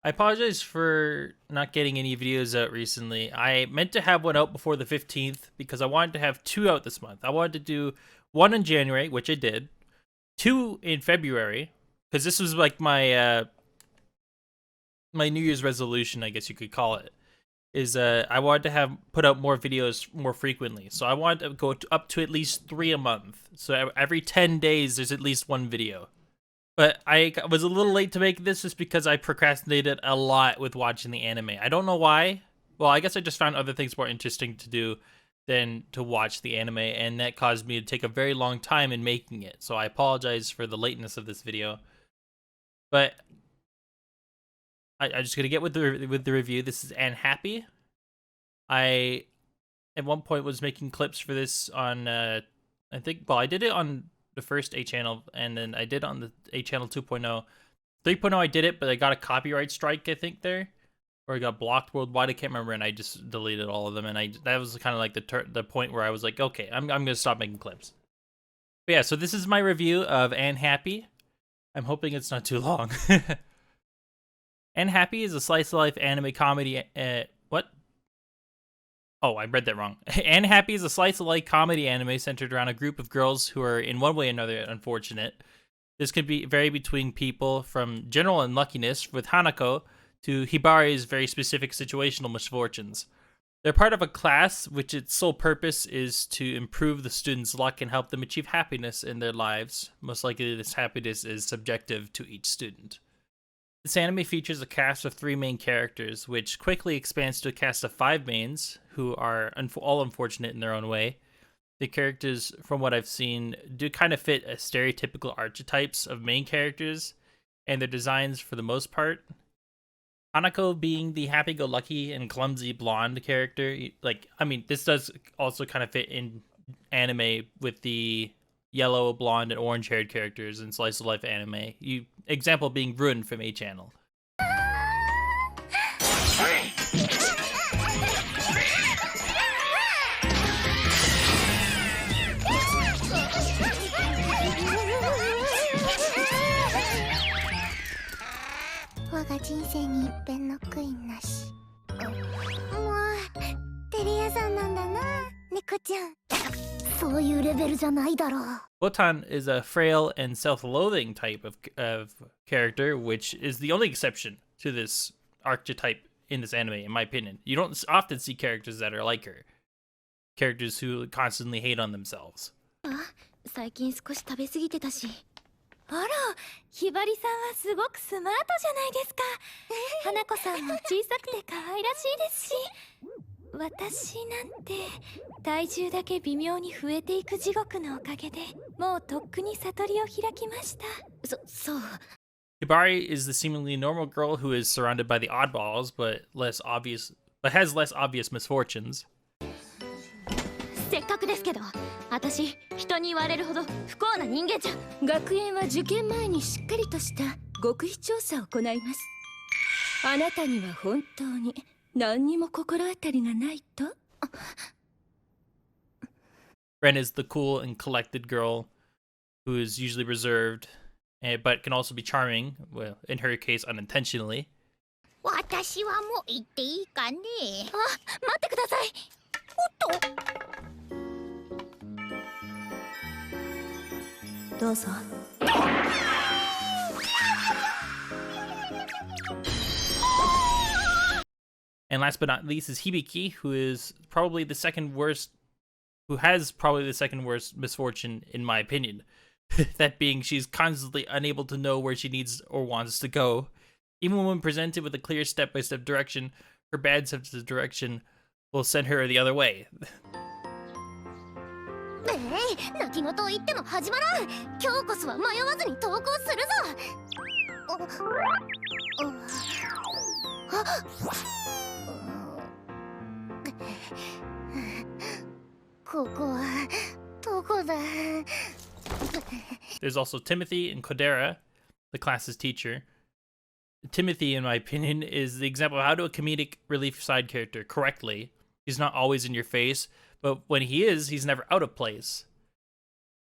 I apologize for not getting any videos out recently. I meant to have one out before the 15th because I wanted to have two out this month. I wanted to do one in January, which I did, two in February, because this was like my New Year's resolution, I guess you could call it. Is I wanted to have put out more videos more frequently. So I wanted to go up to at least 3 a month. So every 10 days there's at least one video. But I was a little late to make this just because I procrastinated a lot with watching the anime. I don't know why. Well, I guess I just found other things more interesting to do than to watch the anime, and that caused me to take a very long time in making it. So I apologize for the lateness of this video. But I'm just gonna get with the review. This is Happy. I at one point was making clips for this on I think, well, I did it on the first A channel, and then I did on the A channel 2.0. 3.0 I did it, but I got a copyright strike, I think, there, or I got blocked worldwide. I can't remember, and I just deleted all of them. And that was kind of like the point where I was like, okay, I'm gonna stop making clips. But yeah, so this is my review of Happy. I'm hoping it's not too long. Happy is a slice of life anime comedy. What? Oh, I read that wrong. Happy is a slice of life comedy anime centered around a group of girls who are in one way or another unfortunate. This could vary between people from general unluckiness with Hanako to Hibari's very specific situational misfortunes. They're part of a class which its sole purpose is to improve the students' luck and help them achieve happiness in their lives. Most likely this happiness is subjective to each student. This anime features a cast of 3 main characters, which quickly expands to a cast of 5 mains, who are all unfortunate in their own way. The characters, from what I've seen, do kind of fit stereotypical archetypes of main characters, and their designs for the most part. Hanako being the happy-go-lucky and clumsy blonde character, this does also kind of fit in anime with the yellow, blonde, and orange-haired characters in slice of life anime. Example being Ruin from A channel. 我が人生に一遍の悔いなし。もうテレ屋さんなんだな、猫ちゃん。そういうレベルじゃないだろう。Botan is a frail and self-loathing type of character, which is the only exception to this archetype in this anime, in my opinion. You don't often see characters that are like her. Characters who constantly hate on themselves. 最近少し食べ過ぎてたし。あら、ひばりさんはすごくスマートじゃないですか。花子さんも小さくて可愛らしいですし。私なんて体重だけ微妙に増えていく地獄のおかげでもうとっくに悟りを開きました。そう。Hibari is the seemingly normal girl who is surrounded by the oddballs, but has less obvious misfortunes. せっかくですけど、私人に言われるほど不幸な人間じゃ。学園は受験前にしっかりとした極秘調査を行います。あなたには本当に何にも心当たりがないと。Ren is the cool and collected girl who is usually reserved, but can also be charming, well, in her case, unintentionally. 私はもう行っていいかね。あ、待ってください。おっと。どうぞ。And last but not least is Hibiki, who has probably the second worst misfortune in my opinion. That being, she's constantly unable to know where she needs or wants to go. Even when presented with a clear step-by-step direction, her bad sense of direction will send her the other way. 泣き言を言っても始まらん。今日こそは迷わずに投稿するぞ。ここはどこだ。There's also Timothy and Kodera, the class's teacher. Timothy, in my opinion, is the example of how to do a comedic relief side character correctly. He's not always in your face, but when he is, he's never out of place.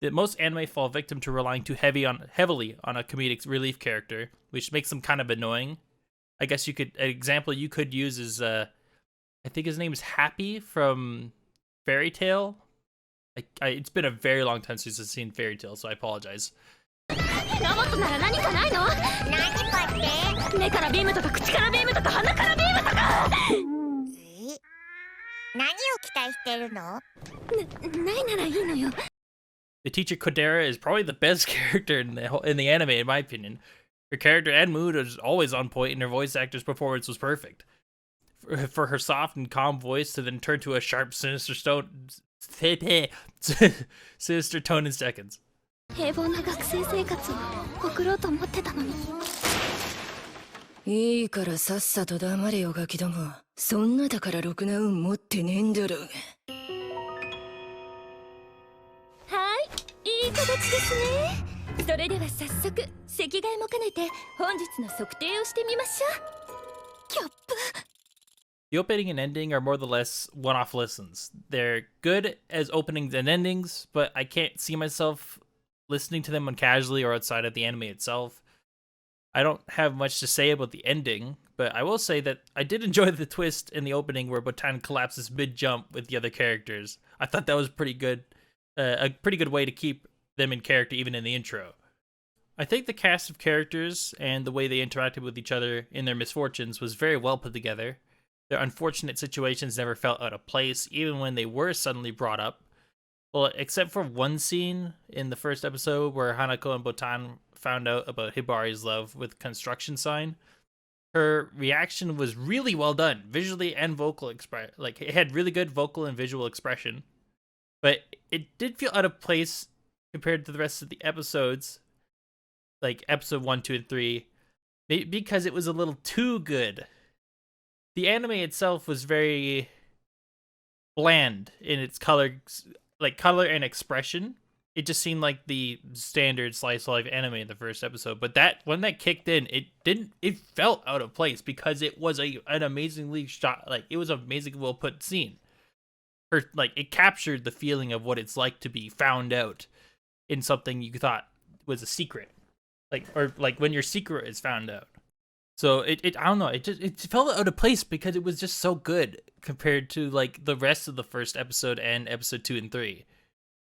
That most anime fall victim to relying too heavily on a comedic relief character, which makes them kind of annoying. I guess an example you could use is I think his name is Happy from Fairy Tale. It's been a very long time since I've seen Fairy Tale, so I apologize. ロボットなら何かないの？何かって目からビームとか口からビームとか鼻からビームとか何を期待してるの？ないならいいのよ。The teacher Kodera is probably the best character in the anime, in my opinion. Her character and mood is always on point, and her voice actor's performance was perfect. For her soft and calm voice to then turn to a sharp, sinister tone in seconds. 平凡な学生生活を送ろうと思ってたのに。いいからさっさと黙れよガキども。そんなだからろくな運持ってねえんだろうが。はい、いい形ですね。それでは早速席替えも兼ねて本日の測定をしてみましょう。キャップ。The opening and ending are more or less one-off listens. They're good as openings and endings, but I can't see myself listening to them casually or outside of the anime itself. I don't have much to say about the ending, but I will say that I did enjoy the twist in the opening where Botan collapses mid-jump with the other characters. I thought that was pretty good, a pretty good way to keep them in character even in the intro. I think the cast of characters and the way they interacted with each other in their misfortunes was very well put together. Their unfortunate situations never felt out of place, even when they were suddenly brought up. Well, except for one scene in the first episode where Hanako and Botan found out about Hibari's love with construction sign. Her reaction was really well done, visually and vocal like it had really good vocal and visual expression. But it did feel out of place compared to the rest of the episodes, like episode 1, 2, and 3, because it was a little too good. The anime itself was very bland in its color and expression. It just seemed like the standard slice of life anime in the first episode. But when that kicked in, it felt out of place because it was an amazingly shot, it was an amazingly well put scene. It captured the feeling of what it's like to be found out in something you thought was a secret. Or when your secret is found out. So I don't know, it felt out of place because it was just so good compared to the rest of the first episode and episode 2 and 3.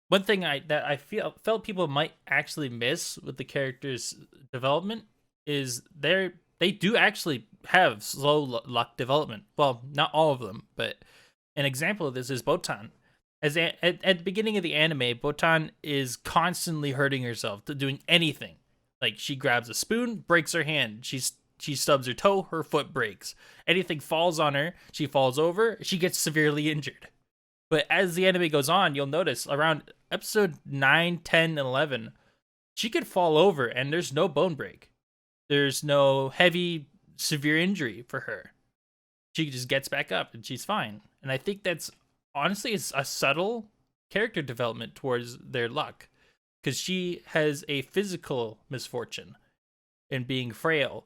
One thing that I felt people might actually miss with the characters' development is they do actually have slow luck development. Well, not all of them, but an example of this is Botan. At the beginning of the anime, Botan is constantly hurting herself to doing anything. She grabs a spoon, breaks her hand. She stubs her toe, her foot breaks. Anything falls on her, she falls over, she gets severely injured. But as the anime goes on, you'll notice around episode 9, 10, and 11, she could fall over and there's no bone break. There's no heavy, severe injury for her. She just gets back up and she's fine. And I think that's honestly a subtle character development towards their luck. Because she has a physical misfortune in being frail.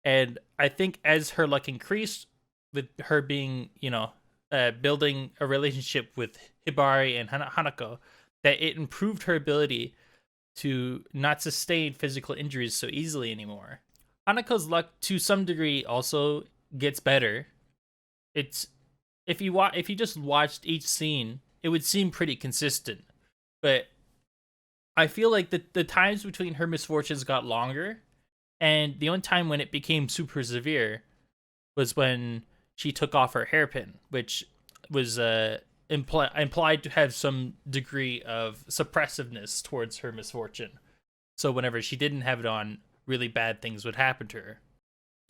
And I think as her luck increased, with her being, building a relationship with Hibari and Hanako, that it improved her ability to not sustain physical injuries so easily anymore. Hanako's luck, to some degree, also gets better. If you just watched each scene, it would seem pretty consistent. But I feel like the times between her misfortunes got longer. And the only time when it became super severe was when she took off her hairpin, which was implied to have some degree of suppressiveness towards her misfortune. So whenever she didn't have it on, really bad things would happen to her.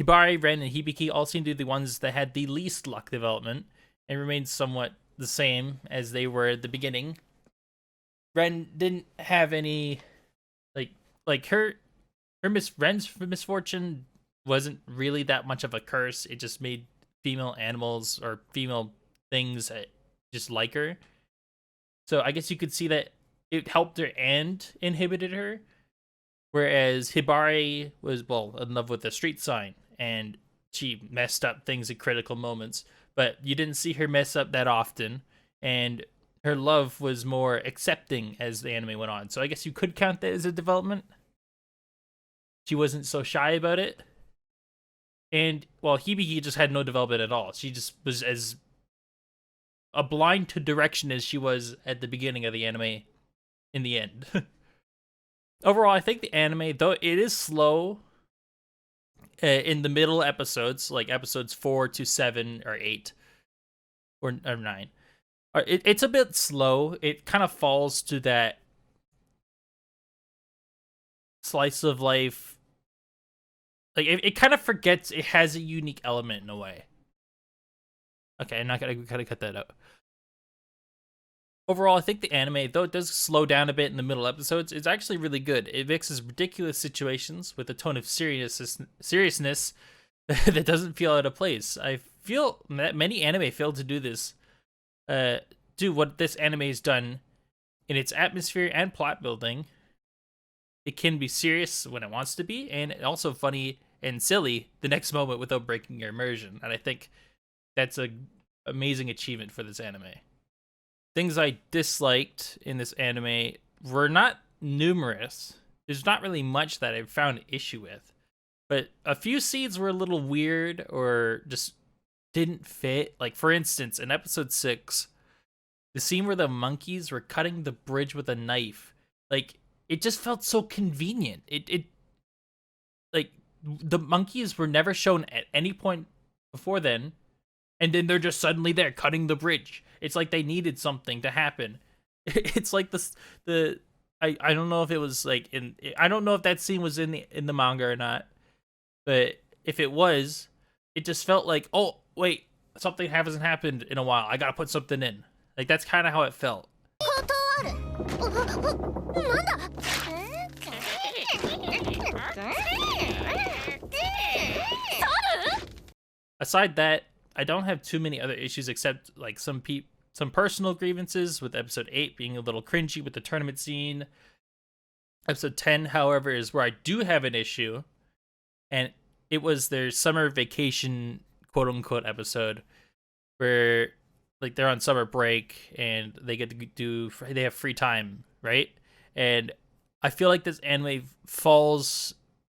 Hibari, Ren, and Hibiki all seem to be the ones that had the least luck development and remained somewhat the same as they were at the beginning. Ren didn't have any, Ren's misfortune wasn't really that much of a curse. It just made female animals or female things just like her. So I guess you could see that it helped her and inhibited her. Whereas Hibari was, in love with the street sign and she messed up things at critical moments. But you didn't see her mess up that often. And her love was more accepting as the anime went on. So I guess you could count that as a development. She wasn't so shy about it. And well, Hibiki just had no development at all. She just was as a blind to direction as she was at the beginning of the anime in the end. Overall, I think the anime, though it is slow in the middle episodes, like episodes 4 to 7 or 8 or 9, it's a bit slow. It kind of falls to that slice of life. Like, it kind of forgets it has a unique element in a way. Okay, I'm not gonna cut that out. Overall, I think the anime, though it does slow down a bit in the middle episodes, is actually really good. It mixes ridiculous situations with a tone of seriousness that doesn't feel out of place. I feel that many anime fail to do this, do what this anime has done in its atmosphere and plot building. It can be serious when it wants to be, and also funny and silly the next moment without breaking your immersion. And I think that's an amazing achievement for this anime. Things I disliked in this anime were not numerous. There's not really much that I found an issue with. But a few scenes were a little weird or just didn't fit. Like, for instance, in episode 6, the scene where the monkeys were cutting the bridge with a knife. Like, it just felt so convenient. It like, the monkeys were never shown at any point before then, and then they're just suddenly there cutting the bridge. It's like they needed something to happen. It's like I don't know if it was like I don't know if that scene was in the manga or not, but if it was, it just felt like, oh wait, something hasn't happened in a while. I gotta put something in. Like, that's kind of how it felt. Aside that, I don't have too many other issues except like some personal grievances, with episode 8 being a little cringy with the tournament scene. Episode 10, however, is where I do have an issue, and it was their summer vacation quote unquote episode where, like, they're on summer break and they get to they have free time, right? And I feel like this anime falls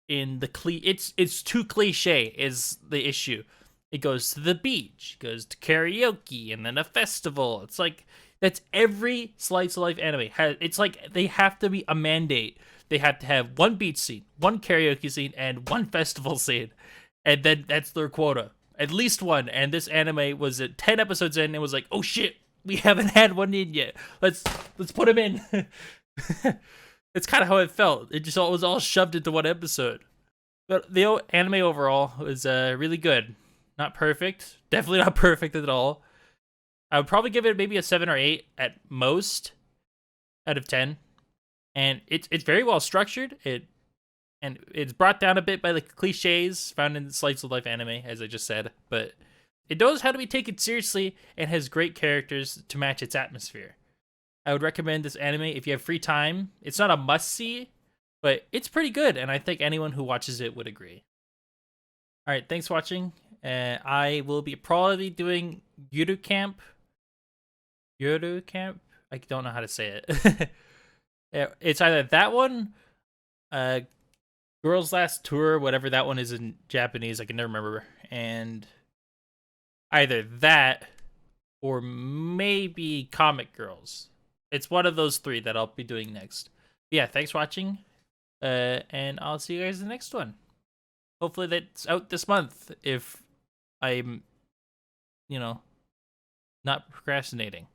in the it's too cliche is the issue. It goes to the beach, goes to karaoke, and then a festival. It's like, that's every slice of life anime. It's like they have to be a mandate. They have to have one beach scene, one karaoke scene, and one festival scene. And then that's their quota. At least one. And this anime was at 10 episodes in and was like, oh shit, we haven't had one in yet. Let's put them in. It's kind of how it felt. It was all shoved into one episode. But the anime overall was really good. Not perfect. Definitely not perfect at all. I would probably give it maybe a 7 or 8 at most out of 10. And it's very well structured. And it's brought down a bit by the cliches found in slice of life anime, as I just said. But it knows how to be taken seriously and has great characters to match its atmosphere. I would recommend this anime if you have free time. It's not a must-see, but it's pretty good, and I think anyone who watches it would agree. Alright, thanks for watching. I will be probably doing Yuru Camp. I don't know how to say it. It's either that one, Girls Last Tour, whatever that one is in Japanese, I can never remember. And either that or maybe Comic Girls. It's one of those 3 that I'll be doing next. But yeah, thanks for watching. And I'll see you guys in the next one. Hopefully that's out this month if I'm, not procrastinating.